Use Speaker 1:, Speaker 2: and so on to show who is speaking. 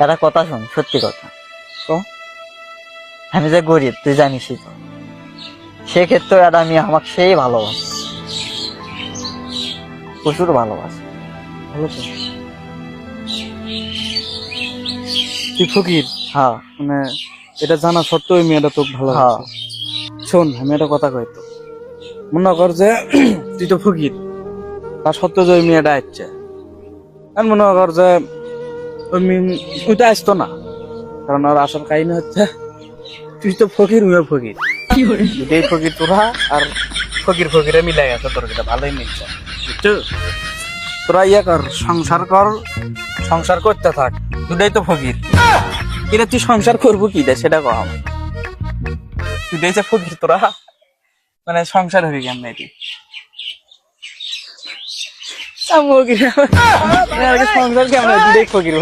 Speaker 1: একটা কথা শোন, সত্যি কথা।
Speaker 2: তো
Speaker 1: আমি যে গরিব তুই জানিসই তো, সেক্ষেত্রে একটা আমি আমাকে সেই ভালোবাসে, প্রচুর ভালোবাসে।
Speaker 2: ভালো তো, তুই ফকির,
Speaker 1: হ্যাঁ
Speaker 2: মানে এটা জানা সত্ত্বেও ওই মেয়েটা তোকে
Speaker 1: হ্যাঁ
Speaker 2: ভালোবাসে। শোন, আমি একটা কথা কই তো, মনে কর যে তুই তো ফকির, তার সত্ত্বেও যে ওই মেয়েটা আসছে, আর মনে কর যে ওইটা আসতো না, কারণ ওর আসল কাহিনী হচ্ছে তুই তো ফকির, ওইও ফকির, দুটোই ফকির তোরা, আর ফকির ফকিরে মিলে গেছে, তোর এটা ভালোই মিলছে, বুঝছো? তোরা ইয়ে কর, সংসার করতে থাক, দুটাই তো ফকির। কিরে তুই সংসার করবো কি দে সেটা কম, দুটাই যে ফকির তোরা, মানে সংসার হবি কেমন এটি সংসার কেমন, দুটাই ফকির।